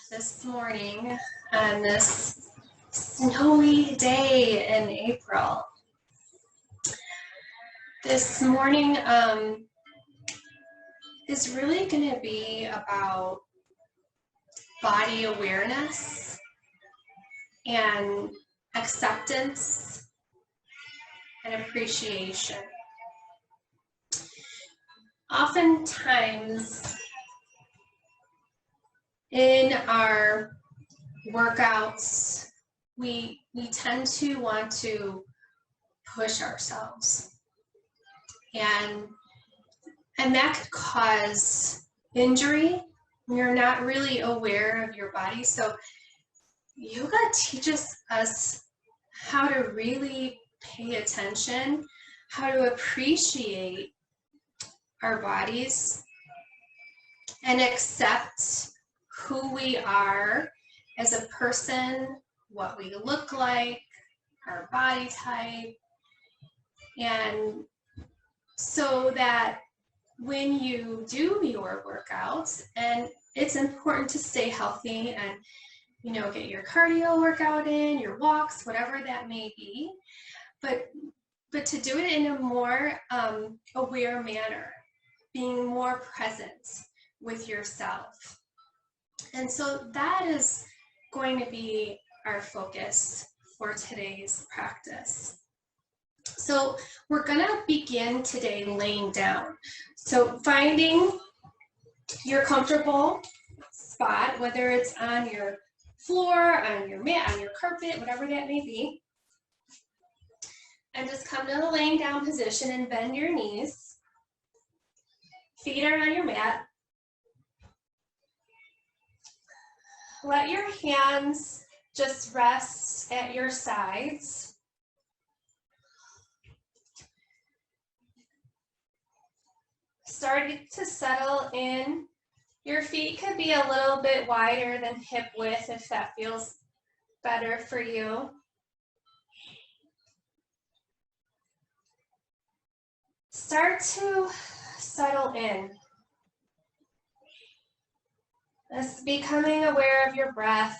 this morning on this snowy day in April. This morning is really going to be about body awareness and acceptance and appreciation. Oftentimes in our workouts, we tend to want to push ourselves, and that could cause injury when you're not really aware of your body. So yoga teaches us how to really pay attention, how to appreciate our bodies and accept who we are as a person, what we look like, our body type, and so that when you do your workouts, and it's important to stay healthy and get your cardio workout in, your walks, whatever that may be, but to do it in a more aware manner, being more present with yourself. And so that is going to be our focus for today's practice. So we're going to begin today laying down. So finding your comfortable spot, whether it's on your floor, on your mat, on your carpet, whatever that may be. And just come to the laying down position and bend your knees. Feet are on your mat. Let your hands just rest at your sides. Starting to settle in. Your feet could be a little bit wider than hip width if that feels better for you. Start to settle in. Just becoming aware of your breath.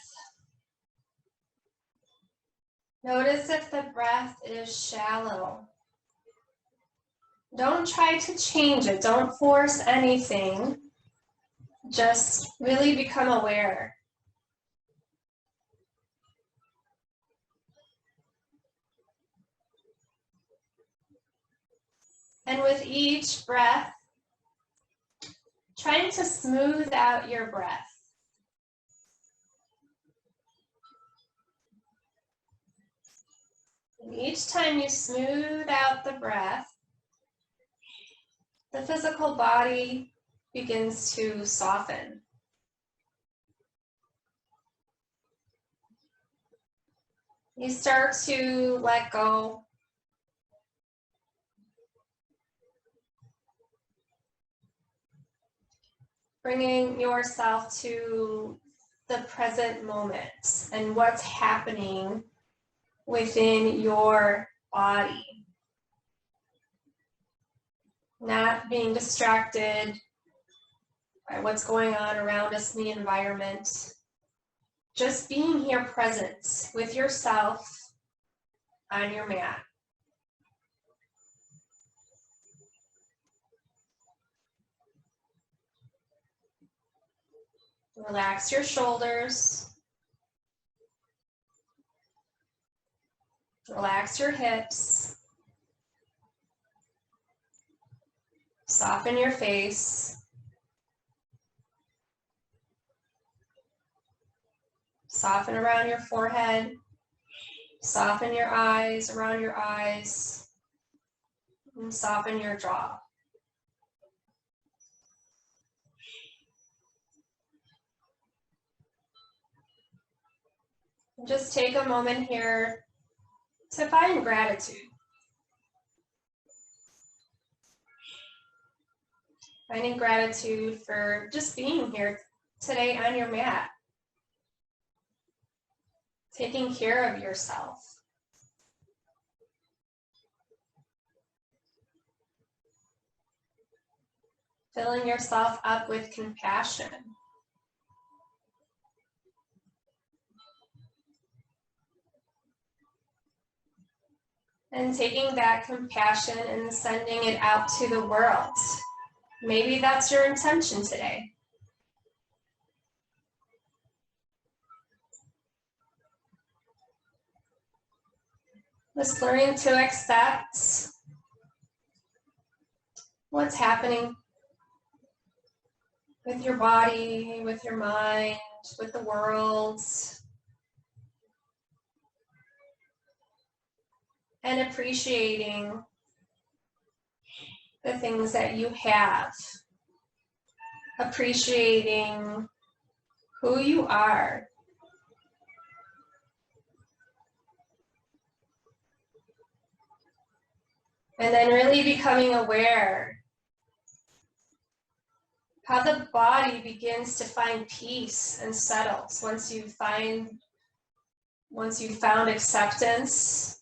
Notice if the breath is shallow. Don't try to change it. Don't force anything. Just really become aware. And with each breath, trying to smooth out your breath. And each time you smooth out the breath, the physical body begins to soften. You start to let go. Bringing yourself to the present moment and what's happening within your body. Not being distracted by what's going on around us in the environment. Just being here present with yourself on your mat. Relax your shoulders. Relax your hips. Soften your face. Soften around your forehead. Soften your eyes, around your eyes. And soften your jaw. Just take a moment here to find gratitude. Finding gratitude for just being here today on your mat. Taking care of yourself. Filling yourself up with compassion. And taking that compassion and sending it out to the world. Maybe that's your intention today. Just learning to accept what's happening with your body, with your mind, with the world. And appreciating the things that you have. Appreciating who you are. And then really becoming aware how the body begins to find peace and settles once you've found acceptance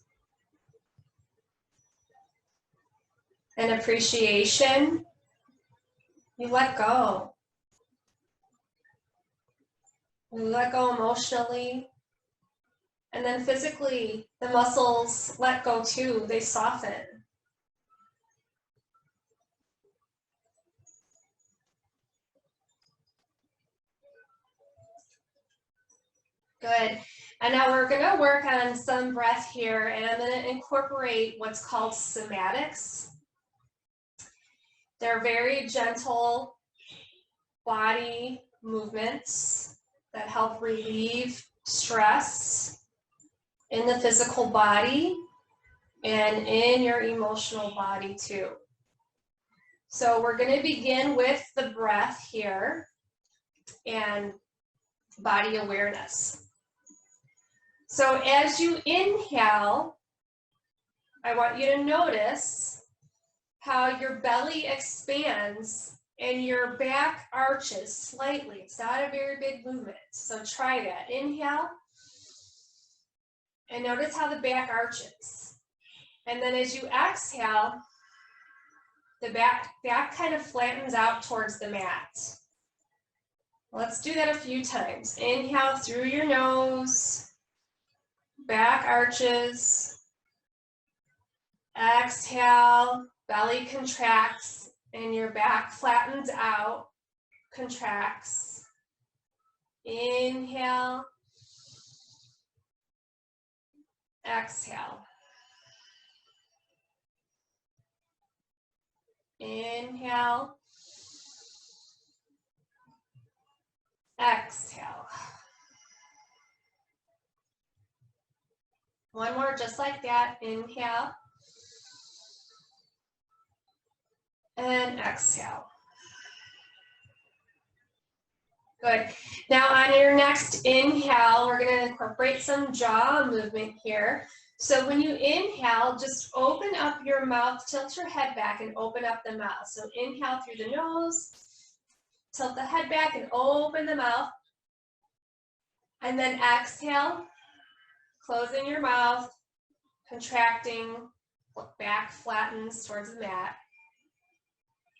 and appreciation, you let go. You let go emotionally. And then physically, the muscles let go too, they soften. Good. And now we're going to work on some breath here, and I'm going to incorporate what's called somatics. They're very gentle body movements that help relieve stress in the physical body and in your emotional body too. So we're going to begin with the breath here and body awareness. So as you inhale, I want you to notice how your belly expands and your back arches slightly. It's not a very big movement, so try that. Inhale, and notice how the back arches. And then as you exhale, the back kind of flattens out towards the mat. Let's do that a few times. Inhale through your nose, back arches. Exhale, belly contracts, and your back flattens out, contracts. Inhale, exhale. Inhale, exhale. One more just like that. Inhale. And exhale. Good. Now on your next inhale, we're going to incorporate some jaw movement here. So when you inhale, just open up your mouth, tilt your head back and open up the mouth. So inhale through the nose, tilt the head back and open the mouth. And then exhale, closing your mouth, contracting, back flattens towards the mat.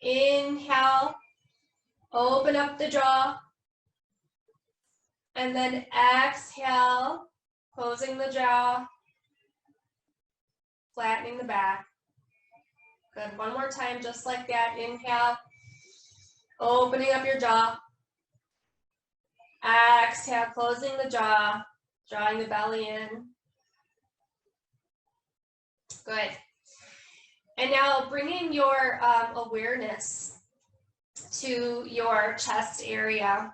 Inhale, open up the jaw. And then exhale, closing the jaw, flattening the back. Good. One more time, just like that. Inhale, opening up your jaw. Exhale, closing the jaw, drawing the belly in. Good. And now bringing your awareness to your chest area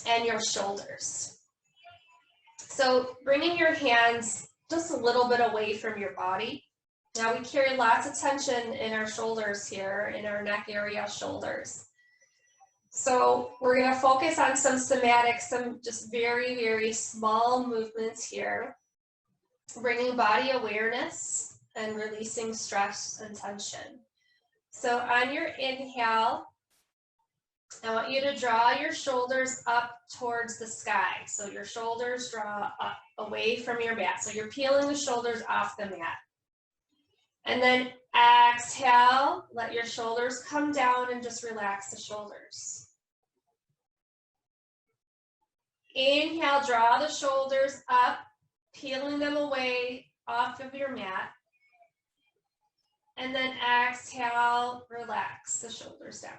and your shoulders. So bringing your hands just a little bit away from your body. Now we carry lots of tension in our shoulders here, in our neck area, shoulders. So we're going to focus on some somatics, some just very, very small movements here, bringing body awareness and releasing stress and tension. So on your inhale, I want you to draw your shoulders up towards the sky. So your shoulders draw up away from your mat. So you're peeling the shoulders off the mat. And then exhale, let your shoulders come down and just relax the shoulders. Inhale, draw the shoulders up, peeling them away off of your mat. And then exhale, relax the shoulders down.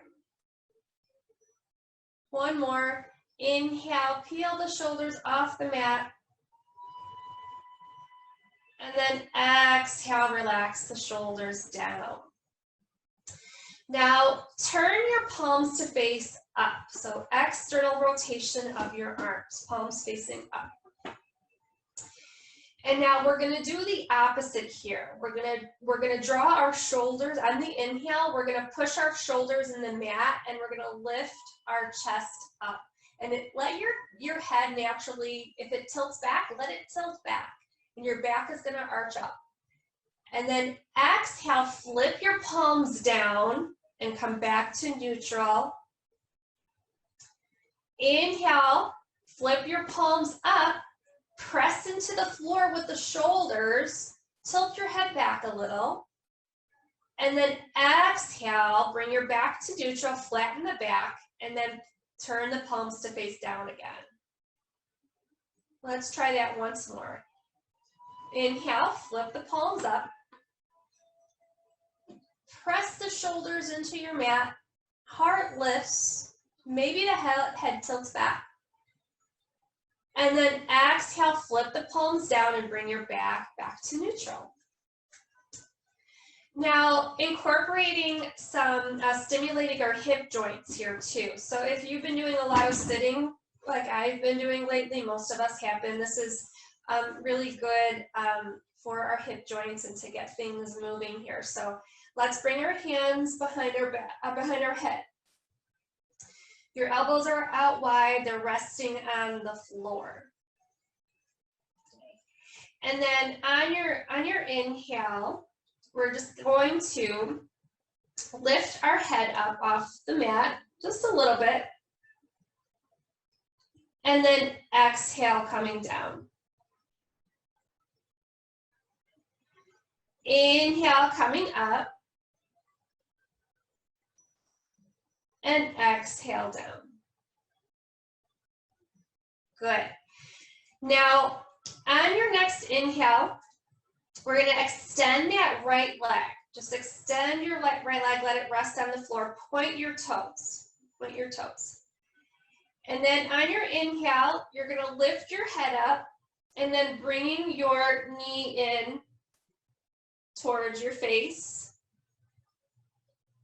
One more. Inhale, peel the shoulders off the mat. And then exhale, relax the shoulders down. Now, turn your palms to face up. So external rotation of your arms, palms facing up. And now we're gonna do the opposite here. We're gonna draw our shoulders on the inhale. We're gonna push our shoulders in the mat and we're gonna lift our chest up. And let your head naturally, if it tilts back, let it tilt back. And your back is gonna arch up. And then exhale, flip your palms down and come back to neutral. Inhale, flip your palms up, press into the floor with the shoulders, tilt your head back a little. And then exhale, bring your back to neutral, flatten the back, and then turn the palms to face down again. Let's try that once more. Inhale, flip the palms up. Press the shoulders into your mat. Heart lifts. Maybe the head tilts back. And then exhale, flip the palms down and bring your back to neutral. Now, incorporating some stimulating our hip joints here too. So if you've been doing a lot of sitting, like I've been doing lately, most of us have been, this is really good for our hip joints and to get things moving here. So let's bring our hands behind our head. Your elbows are out wide, they're resting on the floor. And then on your inhale, we're just going to lift our head up off the mat just a little bit. And then exhale, coming down. Inhale, coming up. And exhale down. Good. Now, on your next inhale, we're going to extend that right leg. Just extend your right leg, let it rest on the floor. Point your toes. Point your toes. And then on your inhale, you're going to lift your head up and then bringing your knee in towards your face.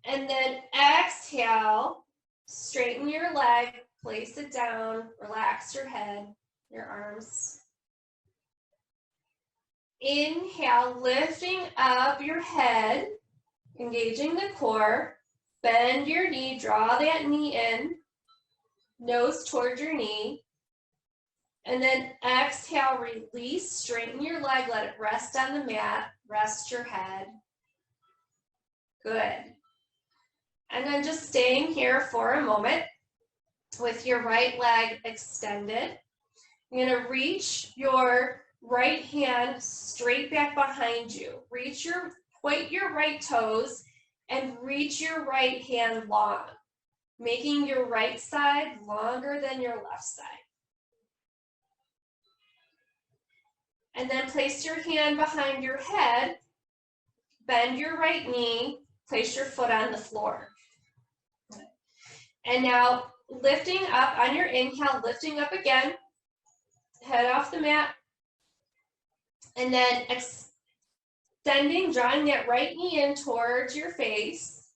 And then exhale, straighten your leg, place it down, relax your head, your arms. Inhale, lifting up your head, engaging the core, bend your knee, draw that knee in, nose towards your knee. And then exhale, release, straighten your leg, let it rest on the mat, rest your head. Good. And then just staying here for a moment with your right leg extended. You're going to reach your right hand straight back behind you. Point your right toes and reach your right hand long, making your right side longer than your left side. And then place your hand behind your head, bend your right knee, place your foot on the floor. And now lifting up on your inhale, lifting up again, head off the mat, and then extending, drawing that right knee in towards your face,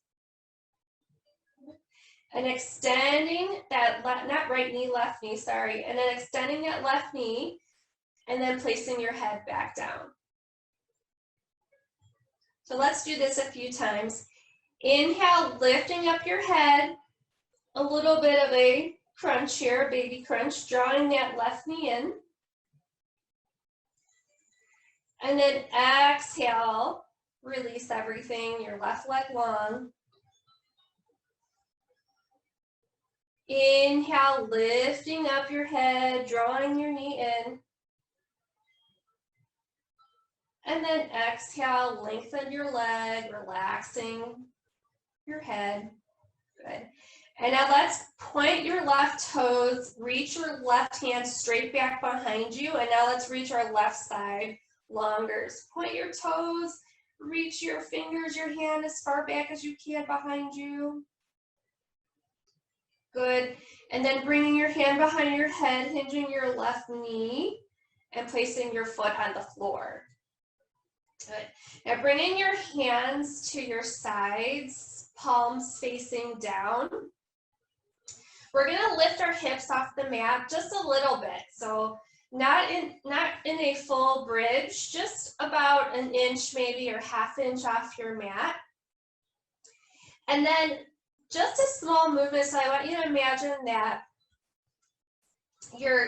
and extending that, not right knee, left knee, sorry, and then extending that left knee, and then placing your head back down. So let's do this a few times. Inhale, lifting up your head, a little bit of a crunch here, baby crunch, drawing that left knee in. And then exhale, release everything, your left leg long. Inhale, lifting up your head, drawing your knee in. And then exhale, lengthen your leg, relaxing your head. Good. And now let's point your left toes, reach your left hand straight back behind you. And now let's reach our left side longer. So point your toes, reach your fingers, your hand as far back as you can behind you. Good. And then bringing your hand behind your head, hinging your left knee, and placing your foot on the floor. Good. Now bringing your hands to your sides, palms facing down. We're gonna lift our hips off the mat just a little bit. So not in a full bridge, just about an inch maybe or half inch off your mat. And then just a small movement. So I want you to imagine that your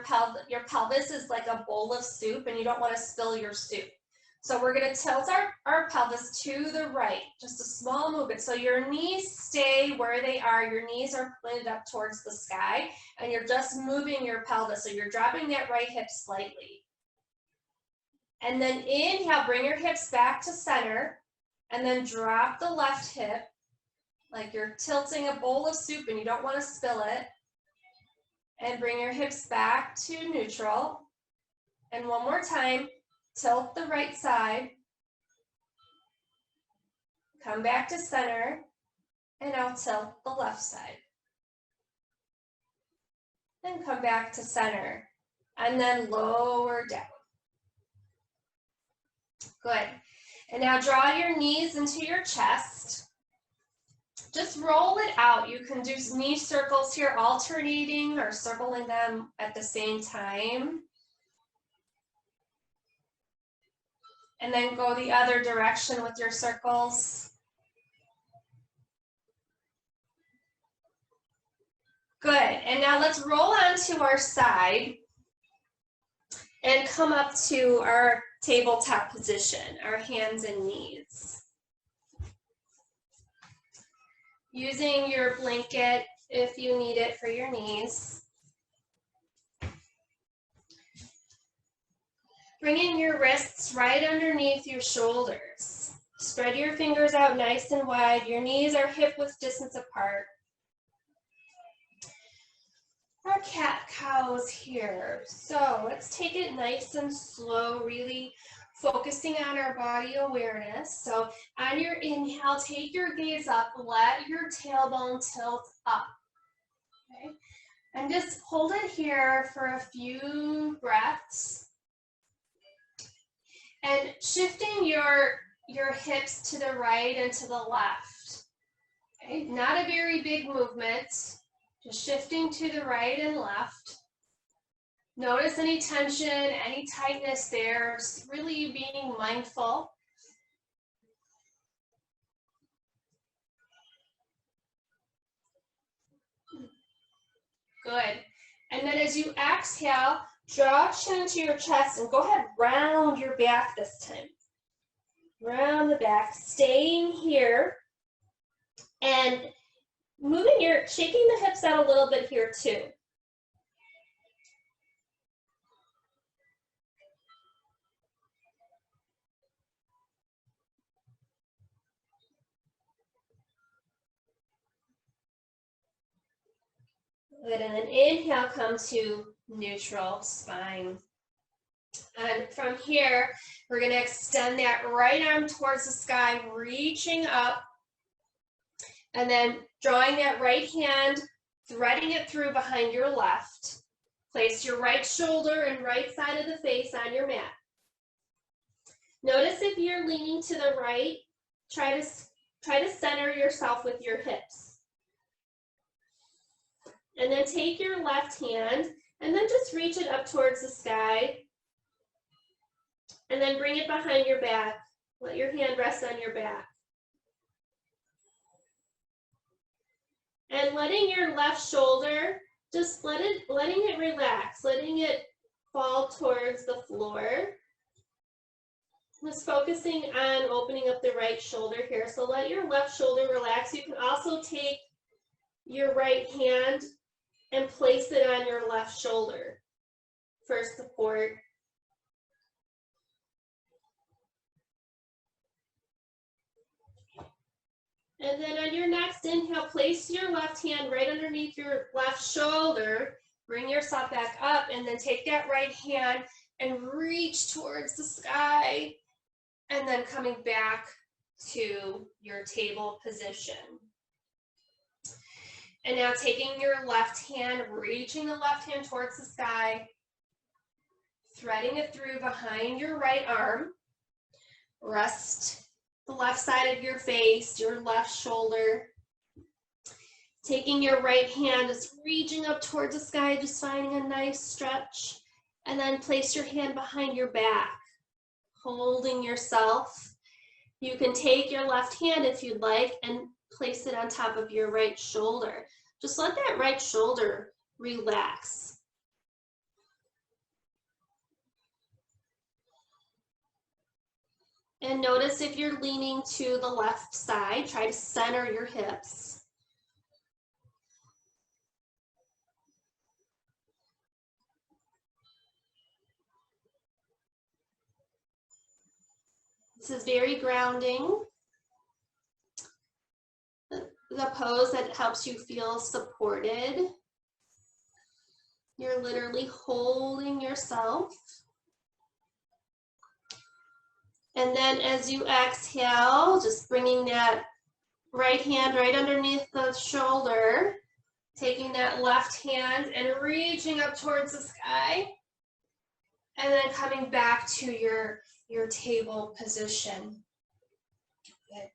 pelvis is like a bowl of soup and you don't want to spill your soup. So we're going to tilt our pelvis to the right, just a small movement. So your knees stay where they are. Your knees are pointed up towards the sky, and you're just moving your pelvis. So you're dropping that right hip slightly. And then inhale, bring your hips back to center, and then drop the left hip, like you're tilting a bowl of soup and you don't want to spill it. And bring your hips back to neutral. And one more time. Tilt the right side, come back to center, and now tilt the left side. Then come back to center, and then lower down. Good. And now draw your knees into your chest. Just roll it out. You can do knee circles here, alternating or circling them at the same time. And then go the other direction with your circles. Good, and now let's roll onto our side and come up to our tabletop position, our hands and knees. Using your blanket if you need it for your knees. Bringing your wrists right underneath your shoulders. Spread your fingers out nice and wide. Your knees are hip-width distance apart. Our cat-cows here. So let's take it nice and slow, really focusing on our body awareness. So on your inhale, take your gaze up, let your tailbone tilt up. Okay? And just hold it here for a few breaths. And shifting your hips to the right and to the left. Okay? Not a very big movement, just shifting to the right and left. Notice any tension, any tightness there, just really being mindful. Good. And then as you exhale, draw chin to your chest and go ahead, round your back this time. Round the back, staying here and shaking the hips out a little bit here too. Good, and then inhale, come to neutral spine. And from here, we're going to extend that right arm towards the sky, reaching up, and then drawing that right hand, threading it through behind your left. Place your right shoulder and right side of the face on your mat. Notice if you're leaning to the right, try to center yourself with your hips. And then take your left hand and then just reach it up towards the sky. And then bring it behind your back. Let your hand rest on your back. And letting your left shoulder, just letting it relax, letting it fall towards the floor. Just focusing on opening up the right shoulder here. So let your left shoulder relax. You can also take your right hand and place it on your left shoulder for support. And then on your next inhale, place your left hand right underneath your left shoulder. Bring yourself back up and then take that right hand and reach towards the sky, and then coming back to your table position. And now taking your left hand, reaching the left hand towards the sky, threading it through behind your right arm. Rest the left side of your face, your left shoulder. Taking your right hand, just reaching up towards the sky, just finding a nice stretch. And then place your hand behind your back, holding yourself. You can take your left hand if you'd like and place it on top of your right shoulder. Just let that right shoulder relax. And notice if you're leaning to the left side, try to center your hips. This is very grounding. The pose that helps you feel supported. You're literally holding yourself. And then as you exhale, just bringing that right hand right underneath the shoulder, taking that left hand and reaching up towards the sky, and then coming back to your table position. Good.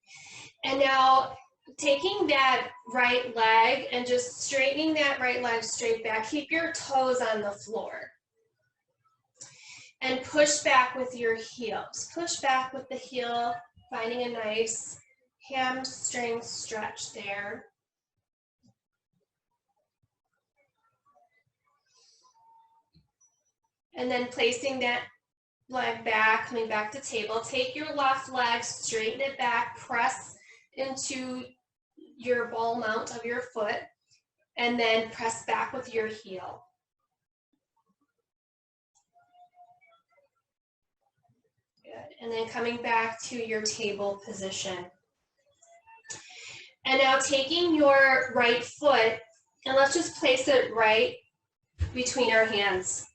And now taking that right leg and just straightening that right leg straight back. Keep your toes on the floor. And push back with your heels. Push back with the heel, finding a nice hamstring stretch there. And then placing that leg back, coming back to table. Take your left leg, straighten it back, press into your ball mount of your foot, and then press back with your heel. Good. And then coming back to your table position. And now taking your right foot, and let's just place it right between our hands.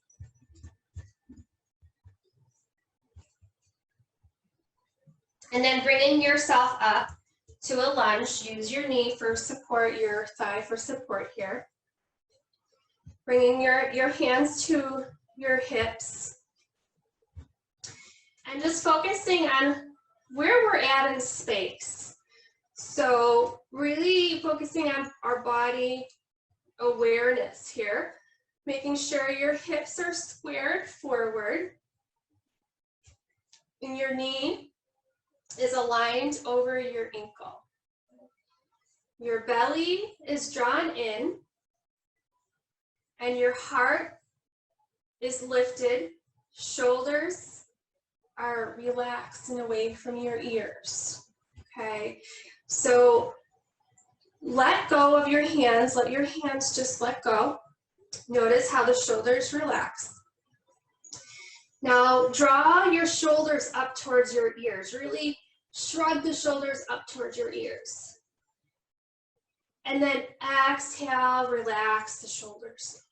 And then bringing yourself up to a lunge. Use your knee for support, your thigh for support here. Bringing your hands to your hips. And just focusing on where we're at in space. So really focusing on our body awareness here. Making sure your hips are squared forward. And your knee is aligned over your ankle. Your belly is drawn in and your heart is lifted. Shoulders are relaxed and away from your ears. Okay, so let go of your hands. Let your hands just let go. Notice how the shoulders relax. Now draw your shoulders up towards your ears. Really shrug the shoulders up towards your ears. And then exhale, relax the shoulders.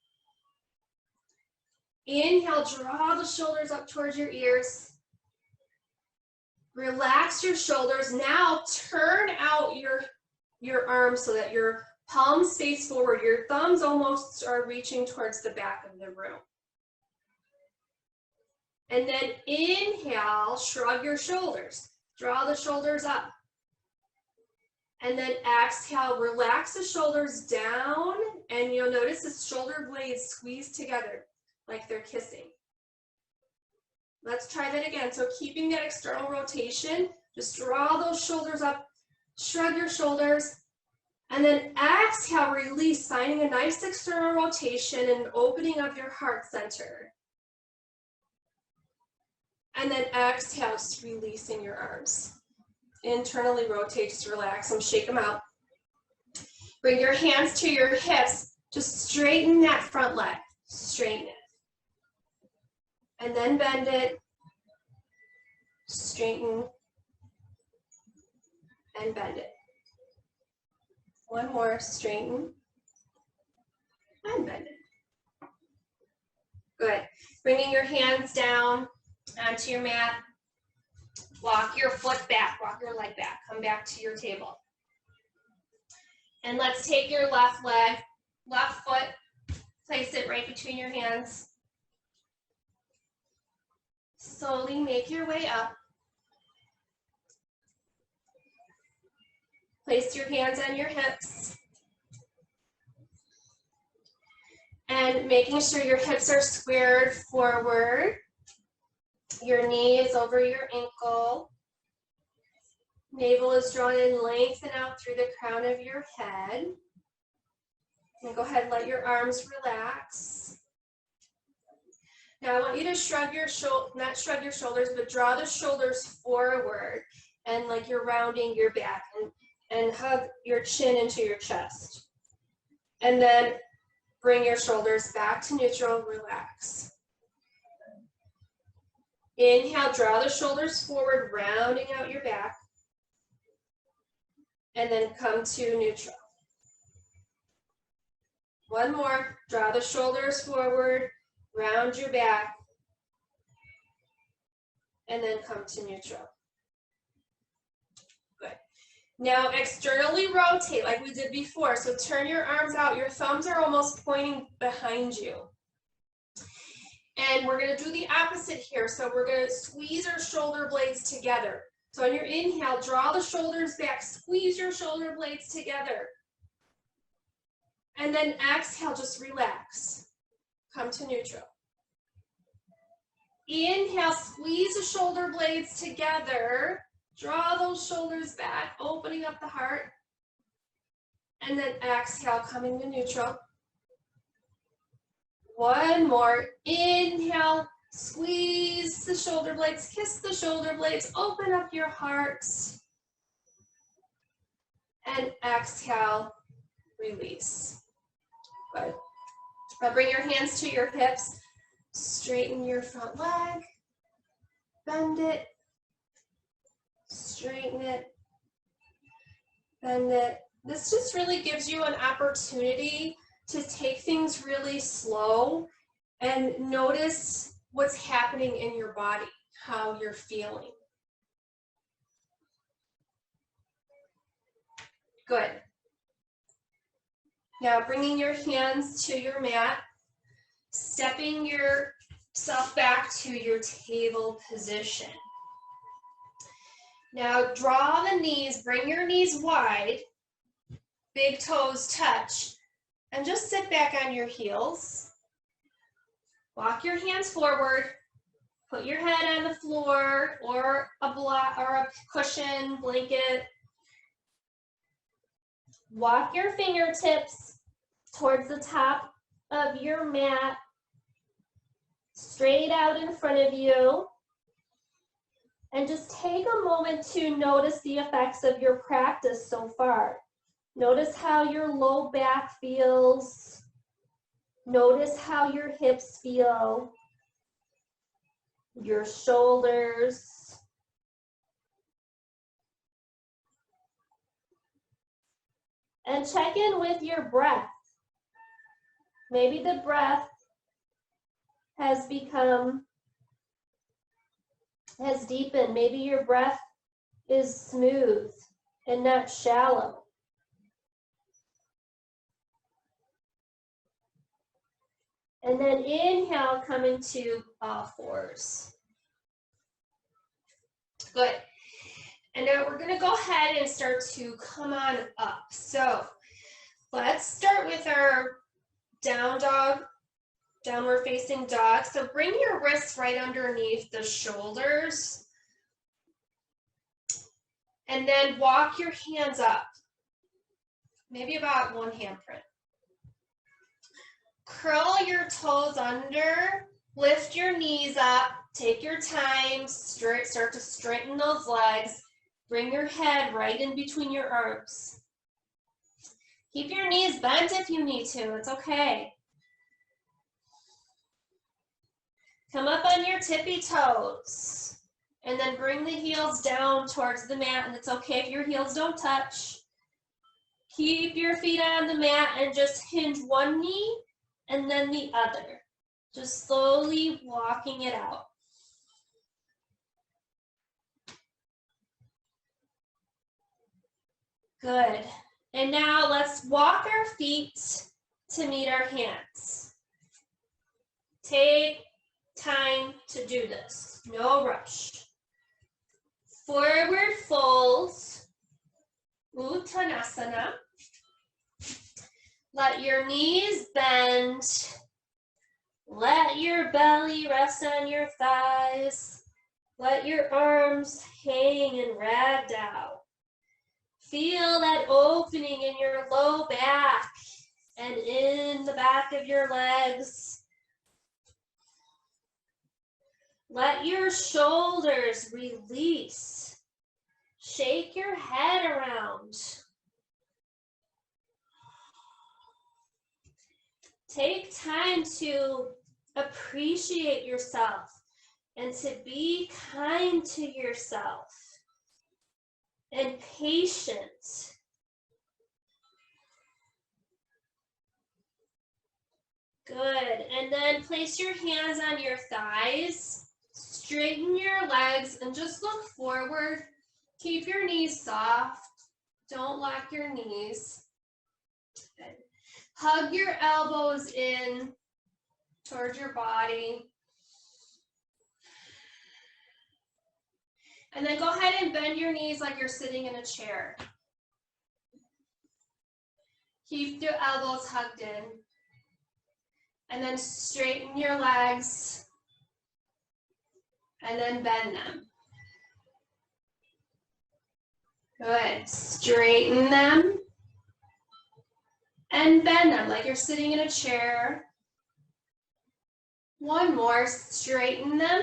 Inhale, draw the shoulders up towards your ears. Relax your shoulders. Now turn out your arms so that your palms face forward. Your thumbs almost are reaching towards the back of the room. And then inhale, shrug your shoulders. Draw the shoulders up. And then exhale, relax the shoulders down, and you'll notice the shoulder blades squeeze together like they're kissing. Let's try that again. So keeping that external rotation, just draw those shoulders up, shrug your shoulders, and then exhale, release, finding a nice external rotation and opening of your heart center. And then exhale, just releasing your arms. Internally rotate, just relax them, shake them out. Bring your hands to your hips, just straighten that front leg, straighten it. And then bend it, straighten, and bend it. One more, straighten, and bend it. Good. Bringing your hands down onto your mat. Walk your foot back, walk your leg back. Come back to your table. And let's take your left leg, left foot, place it right between your hands. Slowly make your way up. Place your hands on your hips. And making sure your hips are squared forward. Your knee is over your ankle. Navel is drawn in, lengthen out through the crown of your head. And go ahead and let your arms relax. Now I want you to shrug your not shrug your shoulders, but draw the shoulders forward and like you're rounding your back, and hug your chin into your chest. And then bring your shoulders back to neutral, relax. Inhale, draw the shoulders forward, rounding out your back. And then come to neutral. One more, draw the shoulders forward, round your back, and then come to neutral. Good. Now externally rotate like we did before. So turn your arms out. Your thumbs are almost pointing behind you. And we're going to do the opposite here. So we're going to squeeze our shoulder blades together. So on your inhale, draw the shoulders back, squeeze your shoulder blades together. And then exhale, just relax. Come to neutral. Inhale, squeeze the shoulder blades together. Draw those shoulders back, opening up the heart. And then exhale, coming to neutral. One more. Inhale, squeeze the shoulder blades, kiss the shoulder blades, open up your heart. And exhale, release. Good. Now bring your hands to your hips, straighten your front leg, bend it, straighten it, bend it. This just really gives you an opportunity to take things really slow and notice what's happening in your body, how you're feeling. Good. Now bringing your hands to your mat, stepping yourself back to your table position. Now draw the knees, bring your knees wide, big toes touch, and just sit back on your heels. Walk your hands forward, put your head on the floor or a cushion, blanket. Walk your fingertips towards the top of your mat, straight out in front of you. And just take a moment to notice the effects of your practice so far. Notice how your low back feels. Notice how your hips feel, your shoulders. And check in with your breath. Maybe the breath has deepened. Maybe your breath is smooth and not shallow. And then inhale, come into all fours. Good. And now we're going to go ahead and start to come on up. So let's start with our down dog, downward facing dog. So bring your wrists right underneath the shoulders. And then walk your hands up, maybe about one handprint. Curl your toes under, lift your knees up, take your time, start to straighten those legs. Bring your head right in between your arms. Keep your knees bent if you need to, it's okay. Come up on your tippy toes. And then bring the heels down towards the mat, and it's okay if your heels don't touch. Keep your feet on the mat and just hinge one knee and then the other. Just slowly walking it out. Good. And now let's walk our feet to meet our hands. Take time to do this. No rush. Forward folds, Uttanasana. Let your knees bend. Let your belly rest on your thighs. Let your arms hang in ragdoll. Feel that opening in your low back and in the back of your legs. Let your shoulders release. Shake your head around. Take time to appreciate yourself and to be kind to yourself and patient. Good. And then place your hands on your thighs. Straighten your legs and just look forward. Keep your knees soft. Don't lock your knees. Good. Hug your elbows in towards your body. And then go ahead and bend your knees like you're sitting in a chair. Keep your elbows hugged in. And then straighten your legs. And then bend them. Good. Straighten them. And bend them like you're sitting in a chair. One more. Straighten them.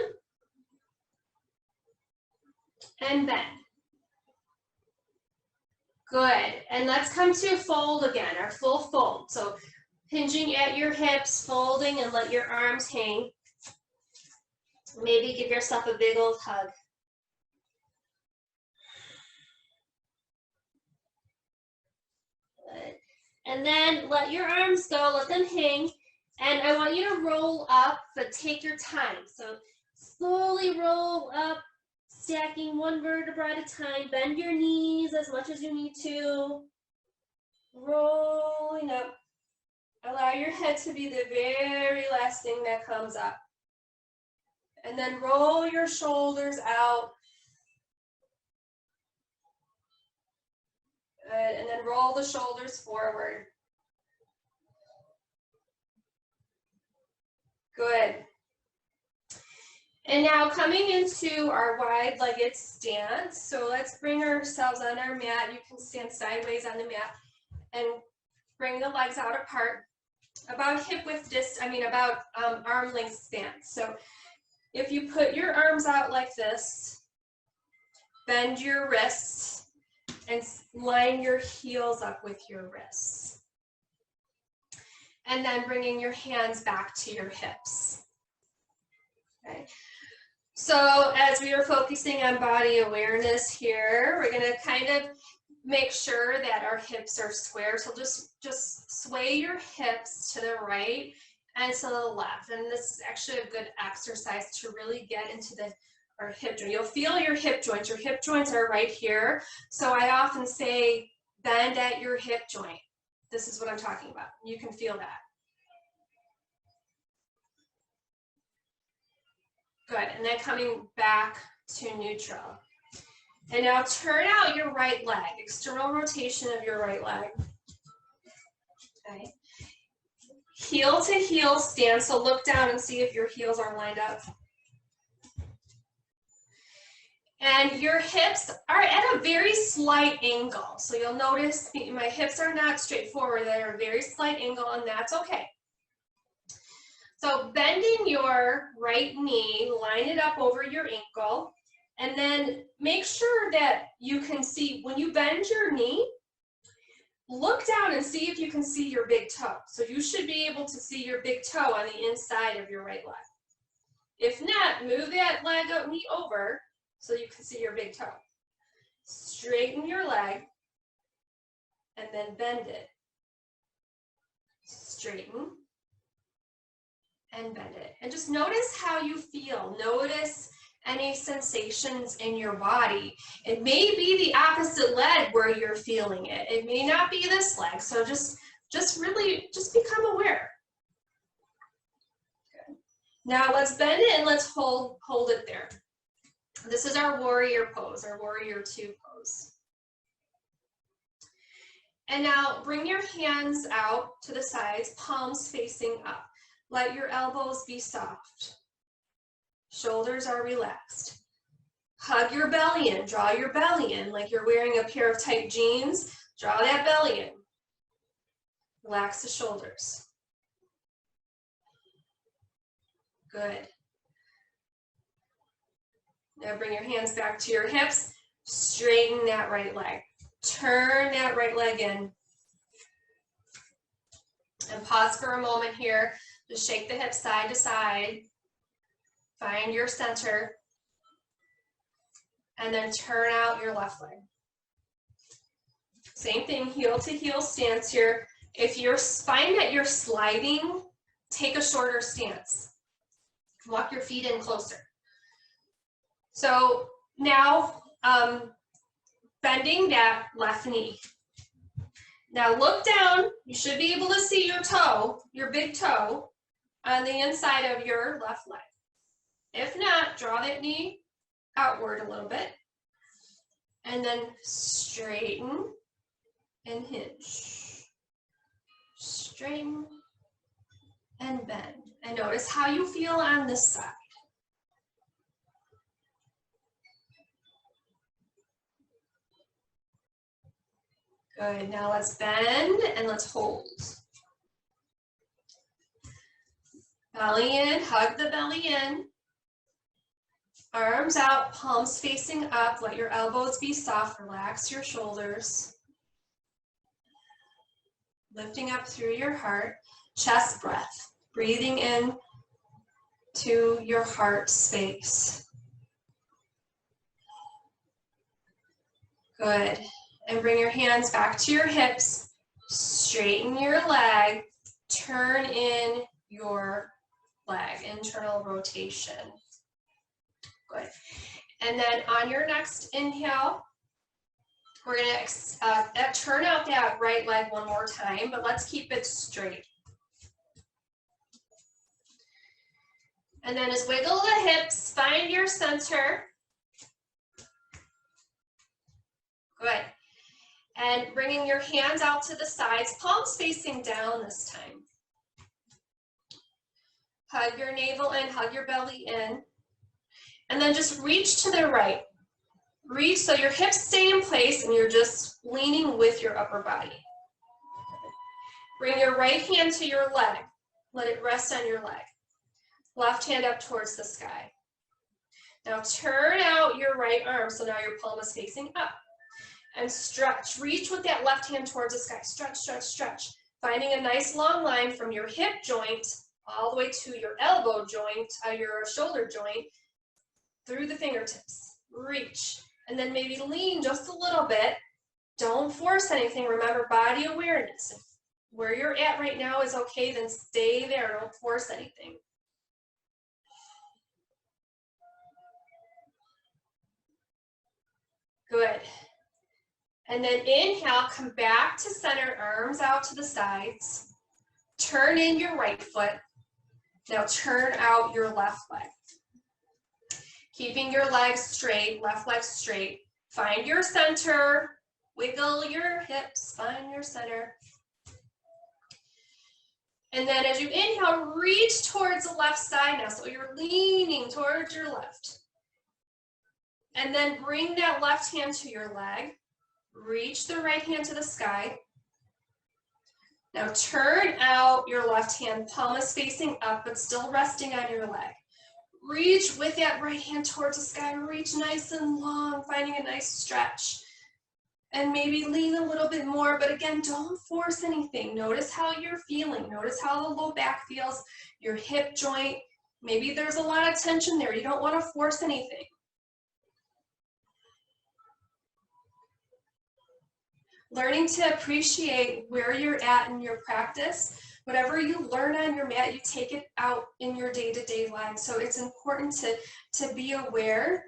And bend. Good. And let's come to fold again, our full fold. So hinging at your hips, folding, and let your arms hang. Maybe give yourself a big old hug. Good. And then let your arms go, let them hang. And I want you to roll up, but take your time. So slowly roll up, stacking one vertebra at a time. Bend your knees as much as you need to. Rolling up. Allow your head to be the very last thing that comes up. And then roll your shoulders out. Good. And then roll the shoulders forward. Good. And now coming into our wide-legged stance. So let's bring ourselves on our mat. You can stand sideways on the mat and bring the legs out apart. About hip width about arm length stance. So if you put your arms out like this, bend your wrists and line your heels up with your wrists. And then bringing your hands back to your hips. Okay. So as we are focusing on body awareness here, we're going to kind of make sure that our hips are square. So just sway your hips to the right and to the left. And this is actually a good exercise to really get into our hip joint. You'll feel your hip joints. Your hip joints are right here. So I often say bend at your hip joint. This is what I'm talking about. You can feel that. Good. And then coming back to neutral. And now turn out your right leg, external rotation of your right leg. Okay. Heel to heel stance, so look down and see if your heels are lined up. And your hips are at a very slight angle. So you'll notice my hips are not straight forward, they're a very slight angle, and that's okay. So bending your right knee, line it up over your ankle. And then make sure that you can see, when you bend your knee, look down and see if you can see your big toe. So you should be able to see your big toe on the inside of your right leg. If not, move that knee over so you can see your big toe. Straighten your leg and then bend it. Straighten and bend it. And just notice how you feel. Notice any sensations in your body. It may be the opposite leg where you're feeling it. It may not be this leg. So just really become aware. Good. Now let's bend it and let's hold it there. This is our warrior pose, our warrior two pose. And now bring your hands out to the sides, palms facing up. Let your elbows be soft. Shoulders are relaxed. Hug your belly in, draw your belly in like you're wearing a pair of tight jeans. Draw that belly in. Relax the shoulders. Good. Now bring your hands back to your hips. Straighten that right leg. Turn that right leg in. And pause for a moment here. Just shake the hips side to side. Find your center. And then turn out your left leg. Same thing, heel to heel stance here. If you find that you're sliding, take a shorter stance. Walk your feet in closer. So now, bending that left knee. Now look down, you should be able to see your toe, your big toe, on the inside of your left leg. If not, draw that knee outward a little bit. And then straighten and hinge. Straighten and bend. And notice how you feel on this side. Good, now let's bend and let's hold. Belly in, hug the belly in. Arms out, palms facing up, let your elbows be soft, relax your shoulders. Lifting up through your heart, chest breath, breathing in to your heart space. Good. And bring your hands back to your hips, straighten your leg, turn in your leg, internal rotation. Good. And then on your next inhale, we're going to turn out that right leg one more time, but let's keep it straight. And then just wiggle the hips, find your center. Good. And bringing your hands out to the sides, palms facing down this time. Hug your navel in, hug your belly in. And then just reach to the right. Reach so your hips stay in place and you're just leaning with your upper body. Bring your right hand to your leg. Let it rest on your leg. Left hand up towards the sky. Now turn out your right arm so now your palm is facing up. And stretch, reach with that left hand towards the sky. Stretch, stretch, stretch. Finding a nice long line from your hip joint all the way to your elbow joint, your shoulder joint, through the fingertips. Reach, and then maybe lean just a little bit. Don't force anything. Remember body awareness. If where you're at right now is okay, then stay there. Don't force anything. Good. And then inhale, come back to center, arms out to the sides. Turn in your right foot. Now turn out your left leg. Keeping your legs straight, left leg straight. Find your center, wiggle your hips, find your center. And then as you inhale, reach towards the left side now. So you're leaning towards your left. And then bring that left hand to your leg. Reach the right hand to the sky. Now turn out your left hand, palm is facing up, but still resting on your leg. Reach with that right hand towards the sky. Reach nice and long, finding a nice stretch. And maybe lean a little bit more, but again, don't force anything. Notice how you're feeling. Notice how the low back feels, your hip joint. Maybe there's a lot of tension there. You don't want to force anything. Learning to appreciate where you're at in your practice, whatever you learn on your mat, you take it out in your day-to-day life. So it's important to be aware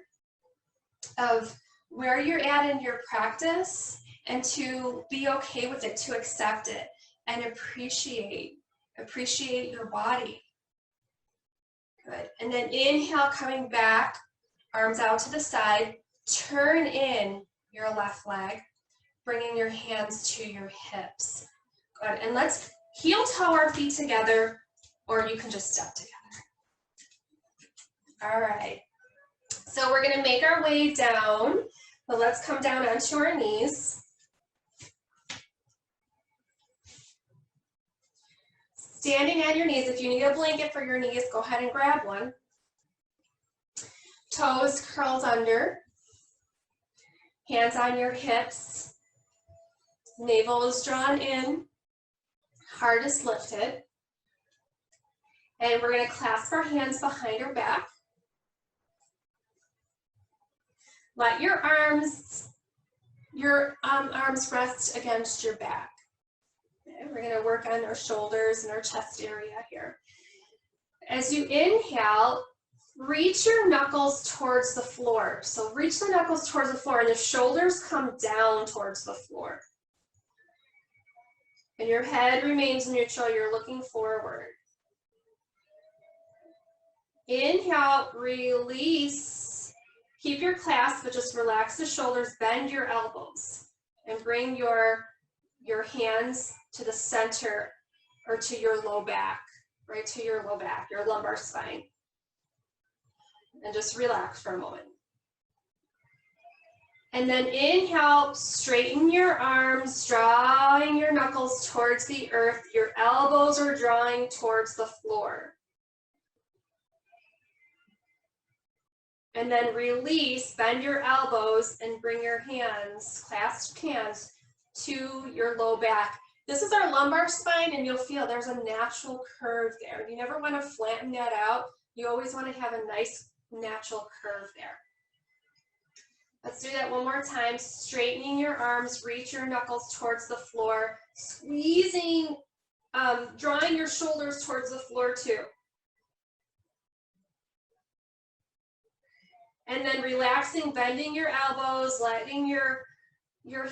of where you're at in your practice and to be okay with it, to accept it and appreciate your body. Good. And then inhale, coming back, arms out to the side, turn in your left leg, bringing your hands to your hips. Good. And let's heel toe our feet together, or you can just step together. All right. So we're going to make our way down. So let's come down onto our knees. Standing on your knees, if you need a blanket for your knees, go ahead and grab one. Toes curled under. Hands on your hips. Navel is drawn in. Heart is lifted. And we're going to clasp our hands behind our back. Let your arms rest against your back. Okay, we're going to work on our shoulders and our chest area here. As you inhale, reach your knuckles towards the floor. So reach the knuckles towards the floor and the shoulders come down towards the floor. And your head remains neutral, you're looking forward. Inhale, release. Keep your clasp, but just relax the shoulders, bend your elbows, and bring your hands to the center or to your low back, right to your low back, your lumbar spine. And just relax for a moment. And then inhale, straighten your arms, drawing your knuckles towards the earth. Your elbows are drawing towards the floor. And then release, bend your elbows and bring your hands, clasped hands, to your low back. This is our lumbar spine, and you'll feel there's a natural curve there. You never want to flatten that out. You always want to have a nice natural curve there. Let's do that one more time. Straightening your arms, reach your knuckles towards the floor, squeezing, drawing your shoulders towards the floor too. And then relaxing, bending your elbows, letting your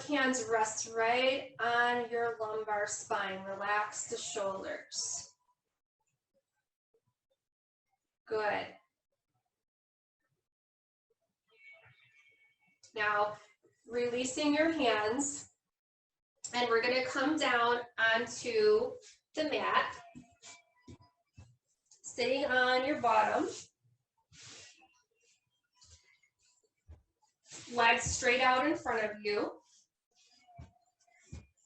hands rest right on your lumbar spine. Relax the shoulders. Good. Now, releasing your hands, and we're going to come down onto the mat, sitting on your bottom. Legs straight out in front of you.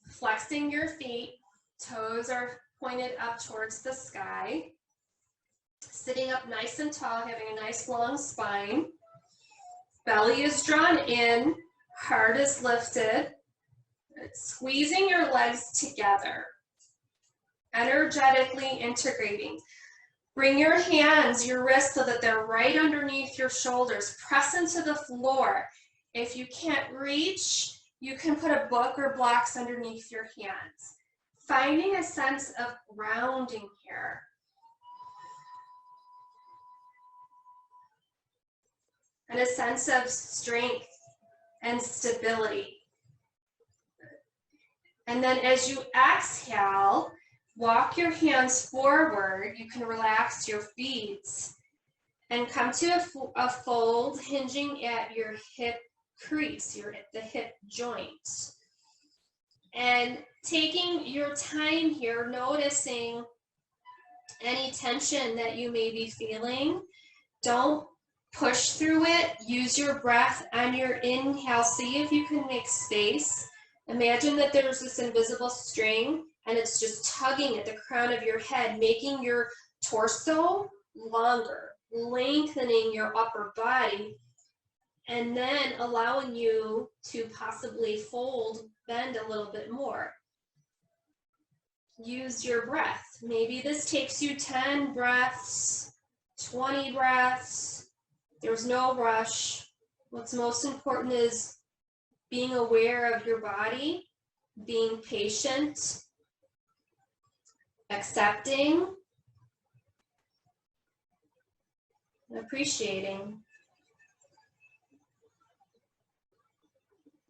Flexing your feet, toes are pointed up towards the sky. Sitting up nice and tall, having a nice long spine. Belly is drawn in, heart is lifted. Squeezing your legs together. Energetically integrating. Bring your hands, your wrists, so that they're right underneath your shoulders. Press into the floor. If you can't reach, you can put a book or blocks underneath your hands. Finding a sense of grounding here. And a sense of strength and stability. And then as you exhale, walk your hands forward. You can relax your feet and come to a fold, hinging at your hip crease, the hip joint. And taking your time here, noticing any tension that you may be feeling. Don't push through it. Use your breath on your inhale. See if you can make space. Imagine that there's this invisible string and it's just tugging at the crown of your head, making your torso longer, lengthening your upper body, and then allowing you to possibly fold, bend a little bit more. Use your breath. Maybe this takes you 10 breaths, 20 breaths. There's no rush. What's most important is being aware of your body, being patient, accepting, and appreciating.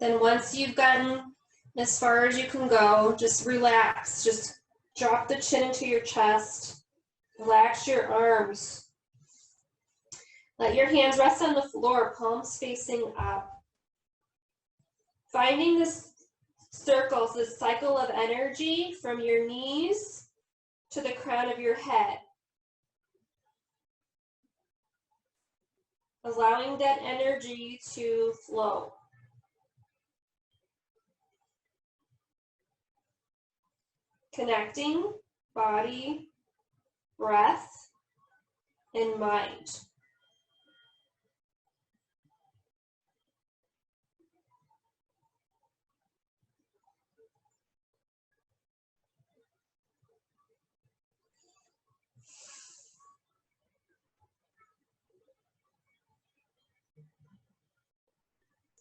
Then once you've gotten as far as you can go, just relax. Just drop the chin into your chest. Relax your arms. Let your hands rest on the floor, palms facing up. Finding this circles, this cycle of energy from your knees to the crown of your head. Allowing that energy to flow. Connecting body, breath, and mind.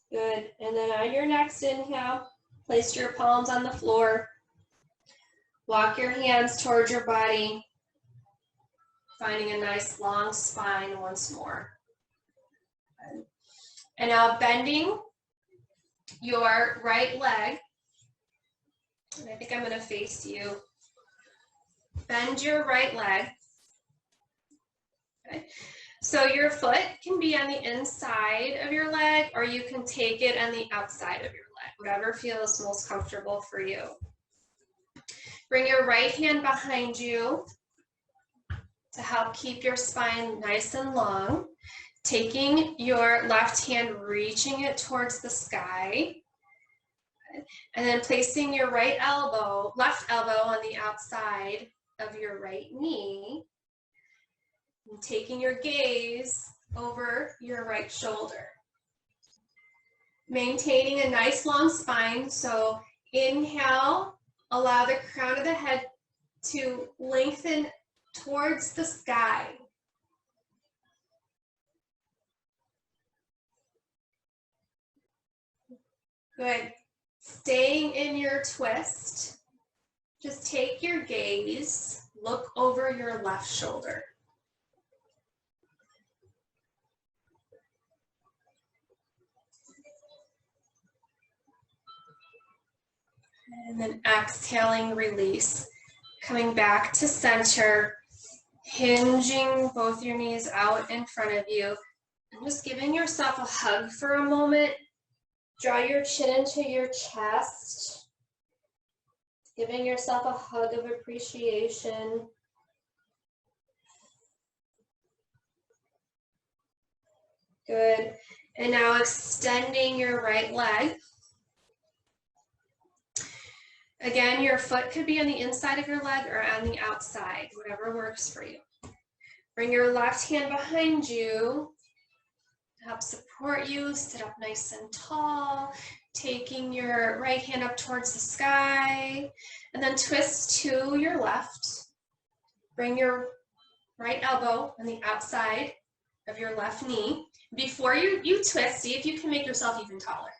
Good. And then on your next inhale, place your palms on the floor. Walk your hands towards your body, finding a nice long spine once more. And now bending your right leg. And I think I'm going to face you. Bend your right leg. Okay. So your foot can be on the inside of your leg, or you can take it on the outside of your leg, whatever feels most comfortable for you. Bring your right hand behind you to help keep your spine nice and long. Taking your left hand, reaching it towards the sky. And then placing your left elbow on the outside of your right knee. And taking your gaze over your right shoulder. Maintaining a nice long spine. So inhale, allow the crown of the head to lengthen towards the sky. Good. Staying in your twist, just take your gaze, look over your left shoulder. And then exhaling, release. Coming back to center, hinging both your knees out in front of you, and just giving yourself a hug for a moment. Draw your chin into your chest, giving yourself a hug of appreciation. Good. And now extending your right leg. Again, your foot could be on the inside of your leg or on the outside, whatever works for you. Bring your left hand behind you to help support you. Sit up nice and tall, taking your right hand up towards the sky, and then twist to your left. Bring your right elbow on the outside of your left knee. Before you twist, see if you can make yourself even taller.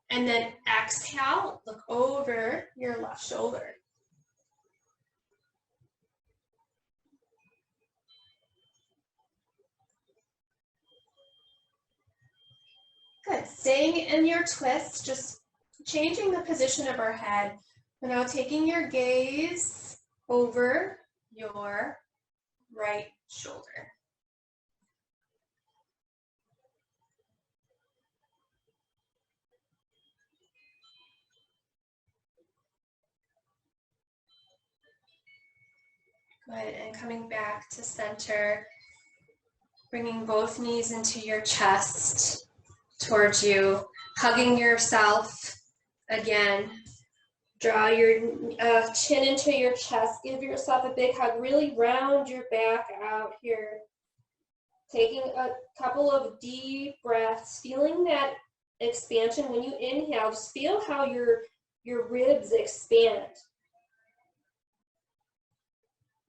And then exhale, look over your left shoulder. Good, staying in your twist, just changing the position of our head. We're now taking your gaze over your right shoulder. Good, and coming back to center, bringing both knees into your chest towards you, hugging yourself again. Draw your chin into your chest, give yourself a big hug, really round your back out here. Taking a couple of deep breaths, feeling that expansion. When you inhale, just feel how your ribs expand.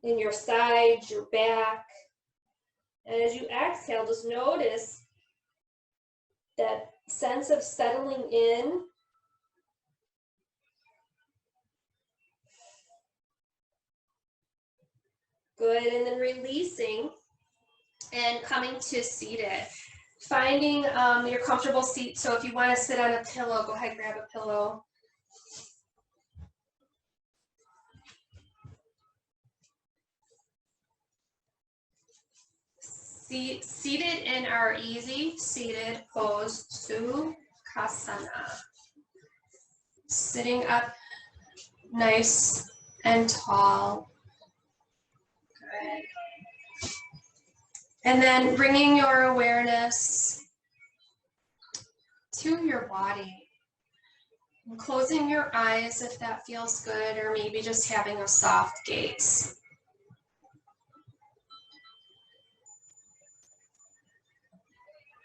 In your sides, your back. And as you exhale, just notice that sense of settling in. Good, and then releasing and coming to seated. Finding your comfortable seat. So if you want to sit on a pillow, go ahead, grab a pillow. Seated in our easy seated pose, Sukhasana. Sitting up nice and tall. Good. And then bringing your awareness to your body. And closing your eyes if that feels good, or maybe just having a soft gaze.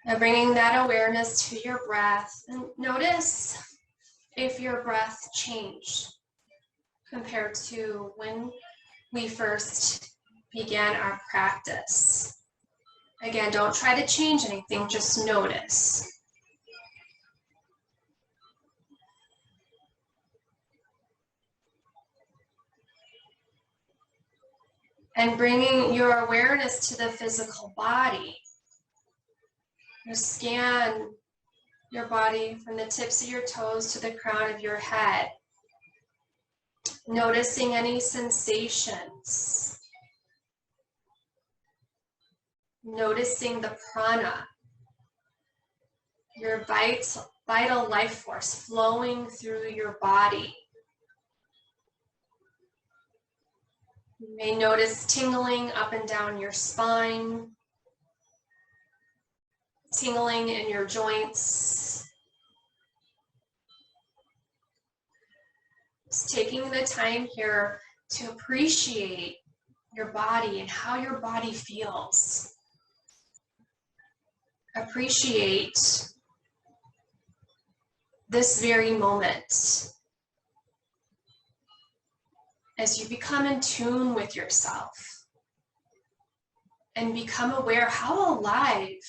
Now bringing that awareness to your breath, and notice if your breath changed compared to when we first began our practice. Again, don't try to change anything, just notice. And bringing your awareness to the physical body. You scan your body from the tips of your toes to the crown of your head. Noticing any sensations. Noticing the prana, your vital life force flowing through your body. You may notice tingling up and down your spine, tingling in your joints. Just taking the time here to appreciate your body and how your body feels. Appreciate this very moment as you become in tune with yourself and become aware how alive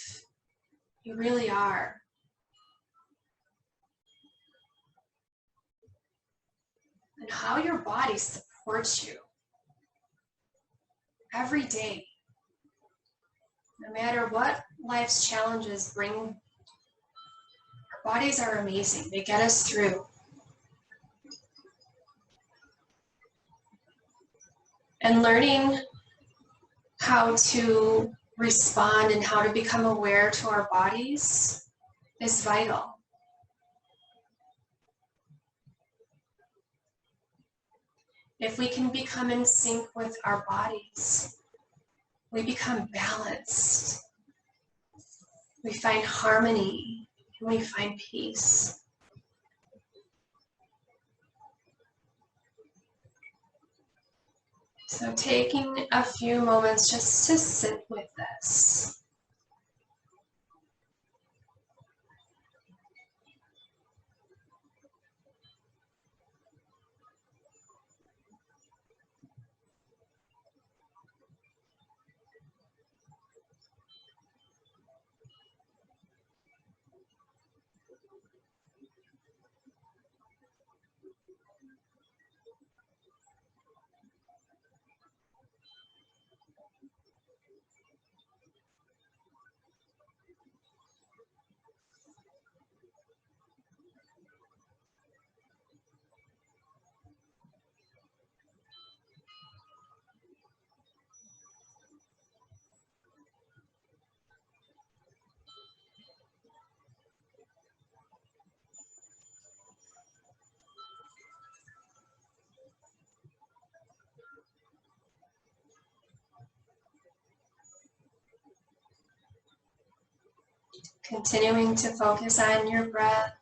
you really are. And how your body supports you every day. No matter what life's challenges bring, our bodies are amazing. They get us through. And learning how to respond and how to become aware to our bodies is vital. If we can become in sync with our bodies, we become balanced. We find harmony and we find peace. So taking a few moments just to sit with this. Continuing to focus on your breath.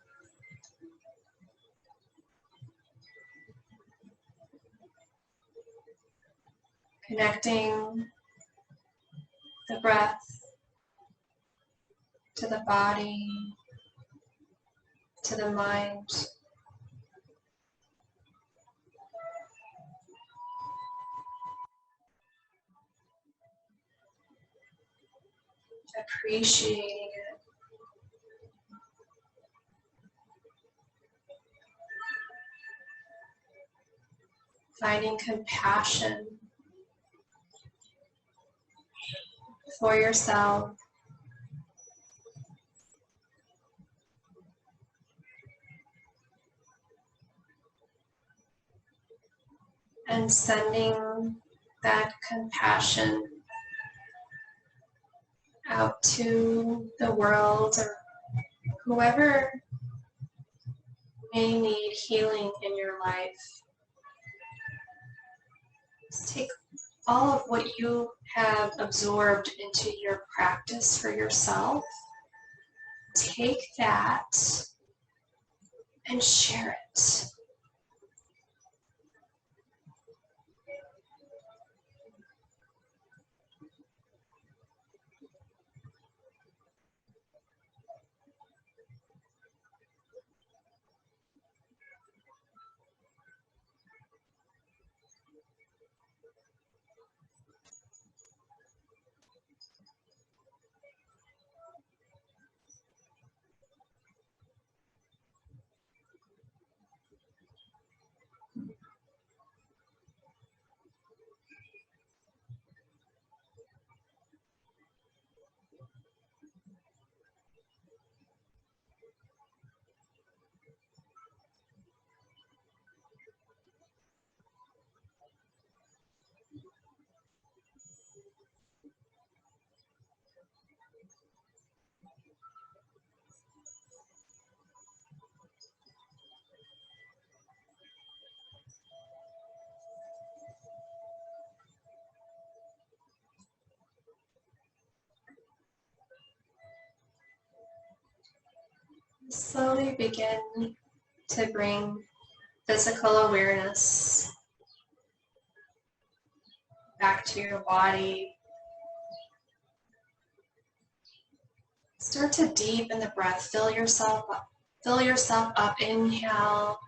Connecting the breath to the body, to the mind. Appreciating it. Finding compassion for yourself. And sending that compassion out to the world or whoever may need healing in your life. Just take all of what you have absorbed into your practice for yourself. Take that and share it. Slowly begin to bring physical awareness back to your body. Start to deepen the breath. Fill yourself up. Inhale.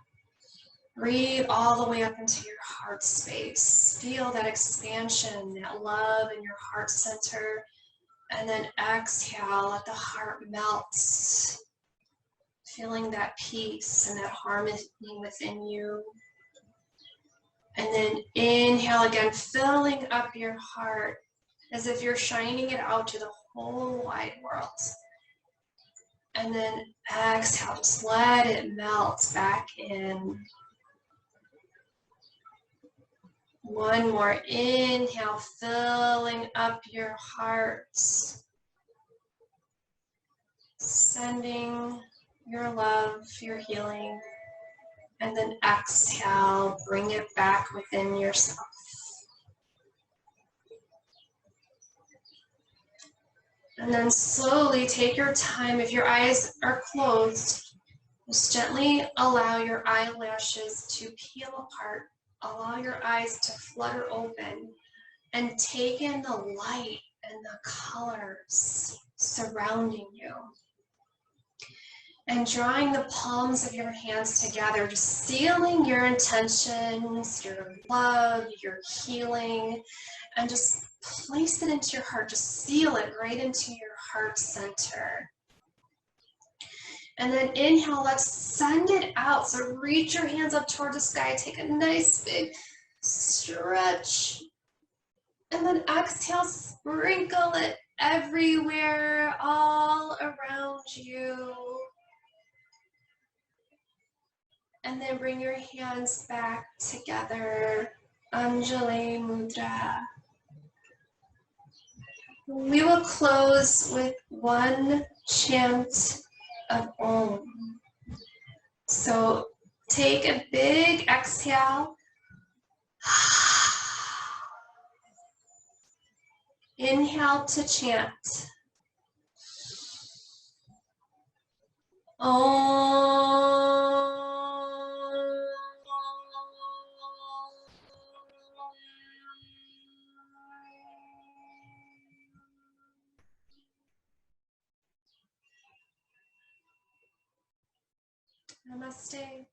Breathe all the way up into your heart space. Feel that expansion, that love in your heart center. And then exhale, let the heart melt. Feeling that peace and that harmony within you. And then inhale again, filling up your heart as if you're shining it out to the whole wide world. And then exhale, just let it melt back in. One more inhale, filling up your heart. Sending your love, your healing. And then exhale, bring it back within yourself. And then slowly take your time. If your eyes are closed, just gently allow your eyelashes to peel apart. Allow your eyes to flutter open and take in the light and the colors surrounding you. And drawing the palms of your hands together, just sealing your intentions, your love, your healing, and just place it into your heart. Just seal it right into your heart center. And then inhale, let's send it out. So reach your hands up toward the sky. Take a nice big stretch. And then exhale, sprinkle it everywhere, all around you. And then bring your hands back together, Anjali Mudra. We will close with one chant of Om. So take a big exhale. Inhale to chant. Om. Namaste.